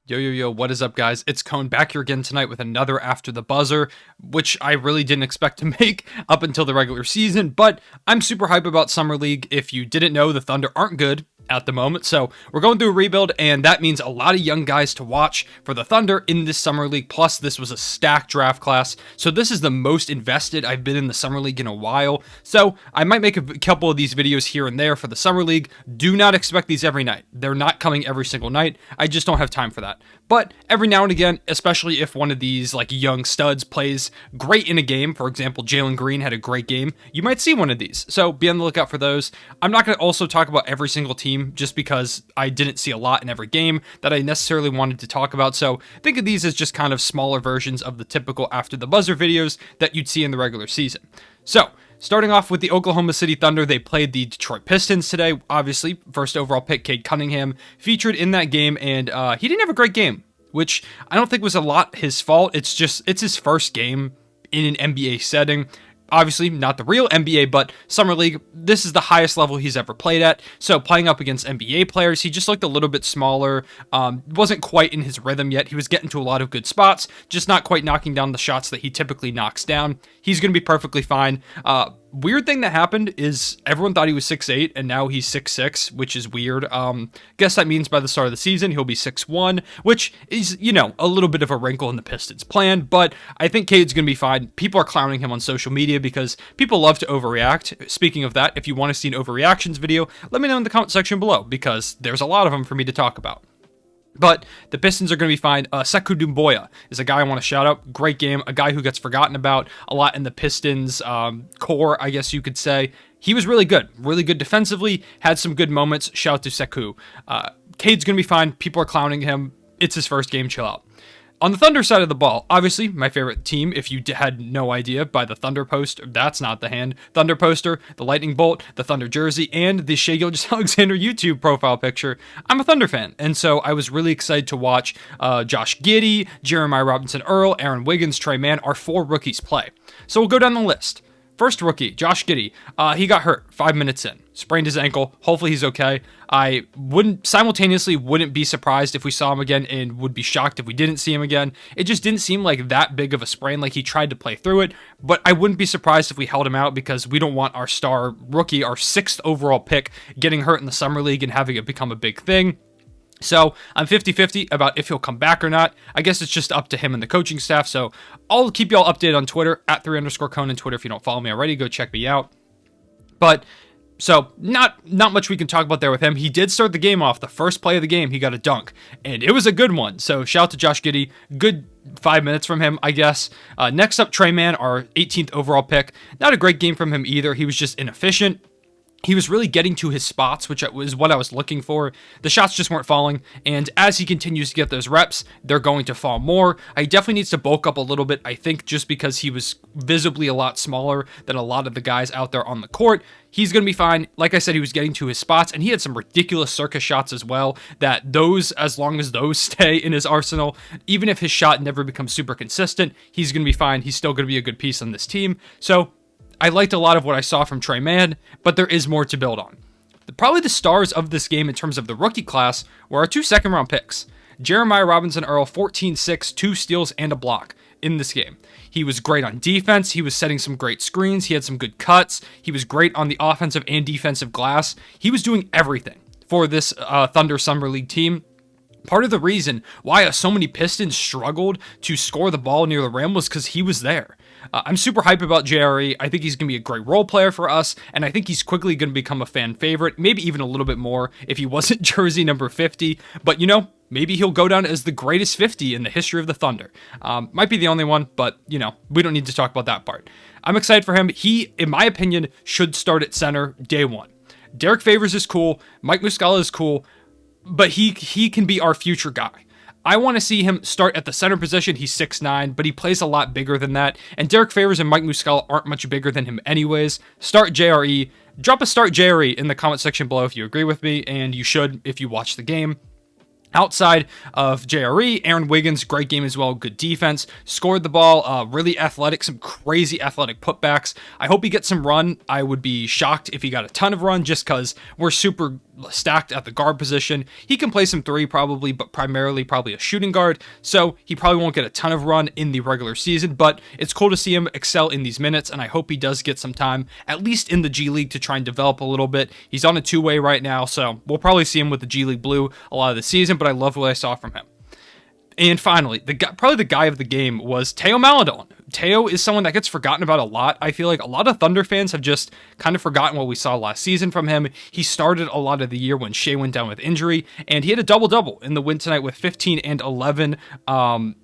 Yo, what is up, guys? It's Cone back here again tonight with another After the Buzzer, which I really didn't expect to make up until the regular season, but I'm super hype about Summer League. If you didn't know, the Thunder aren't good at the moment, so we're going through a rebuild, and that means a lot of young guys to watch for the Thunder in this Summer League. Plus, this was a stacked draft class, so this is the most invested I've been in the Summer League in a while, so I might make a couple of these videos here and there for the Summer League. Do not expect these every night. They're not coming every single night. I just don't have time for that. But every now and again, especially if one of these like young studs plays great in a game, for example, Jalen Green had a great game, you might see one of these. So be on the lookout for those. I'm not going to also talk about every single team just because I didn't see a lot in every game that I necessarily wanted to talk about. So think of these as just kind of smaller versions of the typical After the Buzzer videos that you'd see in the regular season. So starting off with the Oklahoma City Thunder, they played the Detroit Pistons today. Obviously, first overall pick Cade Cunningham featured in that game, and he didn't have a great game, which I don't think was a lot his fault. It's his first game in an NBA setting. Obviously, not the real NBA, but Summer League, this is the highest level he's ever played at. So playing up against NBA players, he just looked a little bit smaller, wasn't quite in his rhythm yet. He was getting to a lot of good spots, just not quite knocking down the shots that he typically knocks down. He's going to be perfectly fine. Weird thing that happened is everyone thought he was 6'8", and now he's 6'6", which is weird. Guess that means by the start of the season, he'll be 6'1", which is, a little bit of a wrinkle in the Pistons' plan, but I think Cade's going to be fine. People are clowning him on social media because people love to overreact. Speaking of that, if you want to see an overreactions video, let me know in the comment section below, because there's a lot of them for me to talk about. But the Pistons are going to be fine. Sekou Doumbouya is a guy I want to shout out. Great game. A guy who gets forgotten about a lot in the Pistons core, I guess you could say. He was really good. Really good defensively. Had some good moments. Shout out to Sekou. Cade's going to be fine. People are clowning him. It's his first game. Chill out. On the Thunder side of the ball, obviously, my favorite team, if you had no idea, by the Thunder poster, that's not the hand, Thunder poster, the Lightning Bolt, the Thunder jersey, and the Shai Gilgeous-Alexander YouTube profile picture, I'm a Thunder fan, and so I was really excited to watch Josh Giddey, Jeremiah Robinson-Earl, Aaron Wiggins, Tre Mann, our 4 rookies play. So we'll go down the list. First rookie, Josh Giddey. He got hurt 5 minutes in. Sprained his ankle. Hopefully he's okay. I wouldn't be surprised if we saw him again and would be shocked if we didn't see him again. It just didn't seem like that big of a sprain, like he tried to play through it, but I wouldn't be surprised if we held him out because we don't want our star rookie, our 6th overall pick, getting hurt in the Summer League and having it become a big thing. So I'm 50-50 about if he'll come back or not. I guess it's just up to him and the coaching staff. So I'll keep y'all updated on Twitter at 3_Cone on Twitter. If you don't follow me already, go check me out. But so not much we can talk about there with him. He did start the game off. The first play of the game, he got a dunk, and it was a good one. So shout out to Josh Giddey. Good 5 minutes from him, I guess. Next up, Tre Mann, our 18th overall pick. Not a great game from him either. He was just inefficient. He was really getting to his spots, which was what I was looking for. The shots just weren't falling, and as he continues to get those reps, they're going to fall more. He definitely needs to bulk up a little bit, I think, just because he was visibly a lot smaller than a lot of the guys out there on the court. He's going to be fine. Like I said, he was getting to his spots, and he had some ridiculous circus shots as well, that those, as long as those stay in his arsenal, even if his shot never becomes super consistent, he's going to be fine. He's still going to be a good piece on this team. So I liked a lot of what I saw from Tre Mann, but there is more to build on. Probably the stars of this game in terms of the rookie class were our 2 second-round picks. Jeremiah Robinson-Earl, 14-6, 2 steals, and a block in this game. He was great on defense. He was setting some great screens. He had some good cuts. He was great on the offensive and defensive glass. He was doing everything for this Thunder Summer League team. Part of the reason why so many Pistons struggled to score the ball near the rim was because he was there. I'm super hype about JRE. I think he's going to be a great role player for us, and I think he's quickly going to become a fan favorite, maybe even a little bit more if he wasn't jersey number 50. But, maybe he'll go down as the greatest 50 in the history of the Thunder. Might be the only one, but, we don't need to talk about that part. I'm excited for him. He, in my opinion, should start at center day one. Derek Favors is cool. Mike Muscala is cool. But he can be our future guy. I want to see him start at the center position. He's 6'9", but he plays a lot bigger than that. And Derek Favors and Mike Muscala aren't much bigger than him anyways. Start JRE. Drop a start JRE in the comment section below if you agree with me, and you should if you watch the game. Outside of JRE, Aaron Wiggins, great game as well, good defense, scored the ball, really athletic, some crazy athletic putbacks. I hope he gets some run. I would be shocked if he got a ton of run just because we're super stacked at the guard position. He can play some three probably, but primarily probably a shooting guard, so he probably won't get a ton of run in the regular season, but it's cool to see him excel in these minutes, and I hope he does get some time, at least in the G League, to try and develop a little bit. He's on a two-way right now, so we'll probably see him with the G League Blue a lot of the season, but I love what I saw from him. And finally, probably the guy of the game was Theo Maledon. Theo is someone that gets forgotten about a lot. I feel like a lot of Thunder fans have just kind of forgotten what we saw last season from him. He started a lot of the year when Shea went down with injury, and he had a double-double in the win tonight with 15 and 11.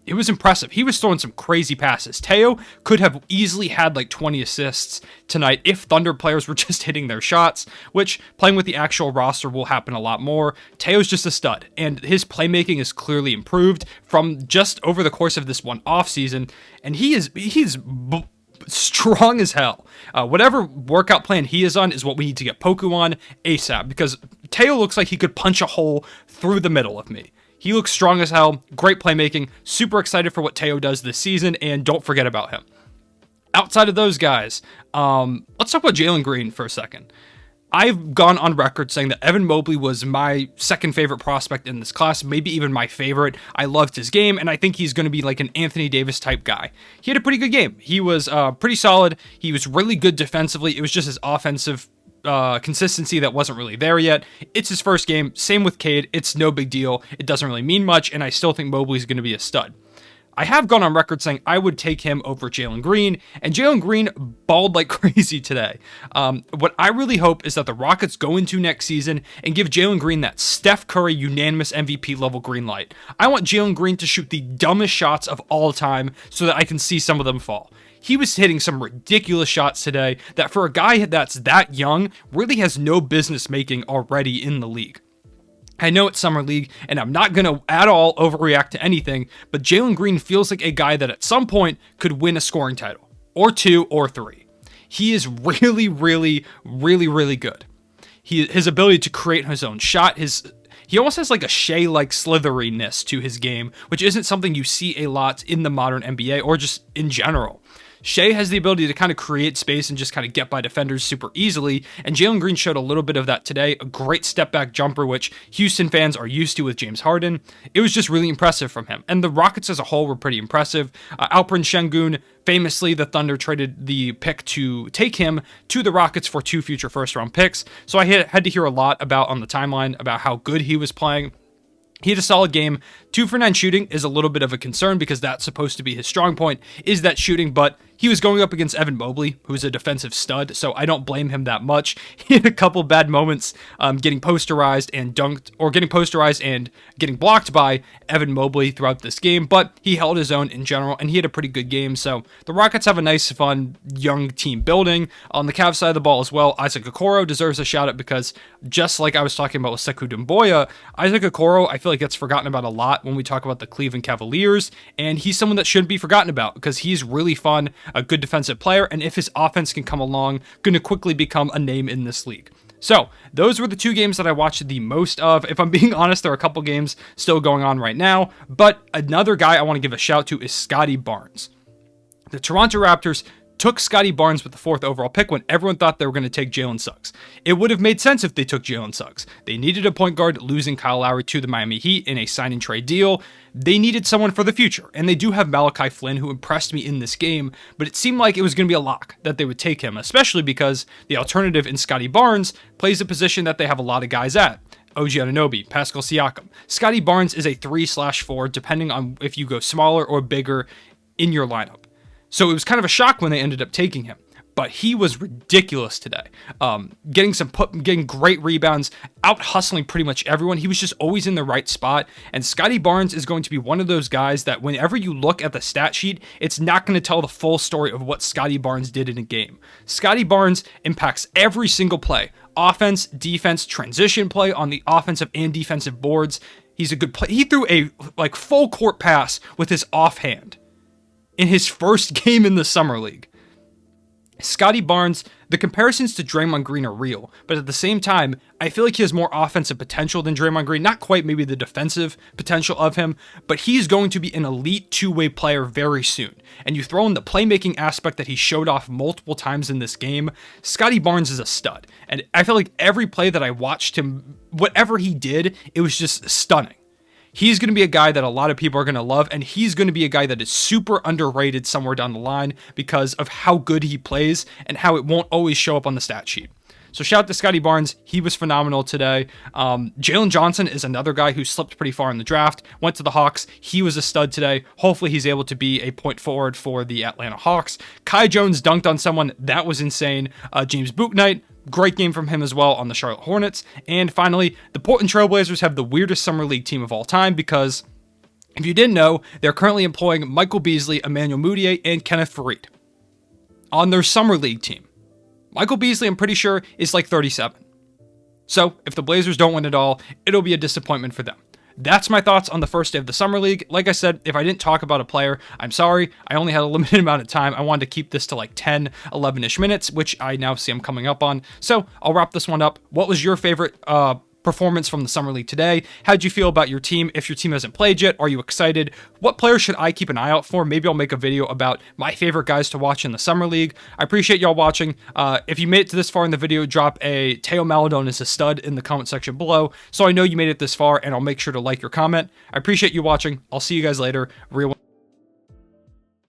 It was impressive. He was throwing some crazy passes. Theo could have easily had like 20 assists tonight if Thunder players were just hitting their shots, which playing with the actual roster will happen a lot more. Theo's just a stud, and his playmaking is clearly improved from just over the course of this one offseason, and he's strong as hell. Whatever workout plan he is on is what we need to get Poku on ASAP, because Theo looks like he could punch a hole through the middle of me. He looks strong as hell, great playmaking, super excited for what Theo does this season, and don't forget about him. Outside of those guys, let's talk about Jalen Green for a second. I've gone on record saying that Evan Mobley was my second favorite prospect in this class, maybe even my favorite. I loved his game, and I think he's going to be like an Anthony Davis type guy. He had a pretty good game. He was pretty solid. He was really good defensively. It was just his offensive consistency that wasn't really there yet. It's his first game. Same with Cade. It's no big deal. It doesn't really mean much, and I still think Mobley's going to be a stud. I have gone on record saying I would take him over Jalen Green, and Jalen Green balled like crazy today. What I really hope is that the Rockets go into next season and give Jalen Green that Steph Curry unanimous MVP level green light. I want Jalen Green to shoot the dumbest shots of all time so that I can see some of them fall. He was hitting some ridiculous shots today that for a guy that's that young really has no business making already in the league. I know it's Summer League, and I'm not going to at all overreact to anything, but Jalen Green feels like a guy that at some point could win a scoring title, or 2 or 3. He is really, really, really, really good. His ability to create his own shot, he almost has like a Shea-like slitheriness to his game, which isn't something you see a lot in the modern NBA, or just in general. Shea has the ability to kind of create space and just kind of get by defenders super easily, and Jalen Green showed a little bit of that today. A great step-back jumper, which Houston fans are used to with James Harden. It was just really impressive from him, and the Rockets as a whole were pretty impressive. Alperen Şengün, famously, the Thunder traded the pick to take him to the Rockets for 2 future first-round picks, so I had to hear a lot about on the timeline about how good he was playing. He had a solid game. 2 for 9 shooting is a little bit of a concern because that's supposed to be his strong point, is that shooting, but he was going up against Evan Mobley, who's a defensive stud, so I don't blame him that much. He had a couple bad moments getting posterized and getting blocked by Evan Mobley throughout this game, but he held his own in general, and he had a pretty good game, so the Rockets have a nice, fun, young team building. On the Cavs side of the ball as well, Isaac Okoro deserves a shout-out because just like I was talking about with Sekou Doumbouya, Isaac Okoro, I feel like gets forgotten about a lot when we talk about the Cleveland Cavaliers, and he's someone that shouldn't be forgotten about because he's really fun, a good defensive player, and if his offense can come along, going to quickly become a name in this league. So, those were the 2 games that I watched the most of. If I'm being honest, there are a couple games still going on right now, but another guy I want to give a shout to is Scottie Barnes. The Toronto Raptors took Scottie Barnes with the 4th overall pick when everyone thought they were going to take Jalen Suggs. It would have made sense if they took Jalen Suggs. They needed a point guard, losing Kyle Lowry to the Miami Heat in a sign and trade deal. They needed someone for the future, and they do have Malachi Flynn, who impressed me in this game, but it seemed like it was going to be a lock that they would take him, especially because the alternative in Scottie Barnes plays a position that they have a lot of guys at. OG Anunoby, Pascal Siakam. Scottie Barnes is a 3/4, depending on if you go smaller or bigger in your lineup. So it was kind of a shock when they ended up taking him. But he was ridiculous today. Getting great rebounds, out hustling pretty much everyone. He was just always in the right spot. And Scottie Barnes is going to be one of those guys that whenever you look at the stat sheet, it's not going to tell the full story of what Scottie Barnes did in a game. Scottie Barnes impacts every single play. Offense, defense, transition play on the offensive and defensive boards. He's a good player. He threw a full court pass with his offhand in his first game in the Summer League. Scotty Barnes, the comparisons to Draymond Green are real, but at the same time, I feel like he has more offensive potential than Draymond Green. Not quite maybe the defensive potential of him, but he's going to be an elite two-way player very soon. And you throw in the playmaking aspect that he showed off multiple times in this game, Scotty Barnes is a stud. And I feel like every play that I watched him, whatever he did, it was just stunning. He's going to be a guy that a lot of people are going to love, and he's going to be a guy that is super underrated somewhere down the line because of how good he plays and how it won't always show up on the stat sheet. So shout out to Scotty Barnes. He was phenomenal today. Jalen Johnson is another guy who slipped pretty far in the draft, went to the Hawks. He was a stud today. Hopefully he's able to be a point forward for the Atlanta Hawks. Kai Jones dunked on someone. That was insane. James Bouknight, great game from him as well on the Charlotte Hornets. And finally, the Portland Trailblazers have the weirdest summer league team of all time because, if you didn't know, they're currently employing Michael Beasley, Emmanuel Mudiay, and Kenneth Faried on their summer league team. Michael Beasley, I'm pretty sure, is like 37. So if the Blazers don't win it all, it'll be a disappointment for them. That's my thoughts on the first day of the Summer League. Like I said, if I didn't talk about a player, I'm sorry. I only had a limited amount of time. I wanted to keep this to like 10, 11-ish minutes, which I now see I'm coming up on. So I'll wrap this one up. What was your favorite performance from the Summer League today? How'd you feel about your team? If your team hasn't played yet, are you excited? What players should I keep an eye out for? Maybe I'll make a video about my favorite guys to watch in the Summer League. I appreciate y'all watching. If you made it to this far in the video, drop a Theo Maledon is a stud in the comment section below, so I know you made it this far, and I'll make sure to like your comment. I appreciate you watching. I'll see you guys later. Real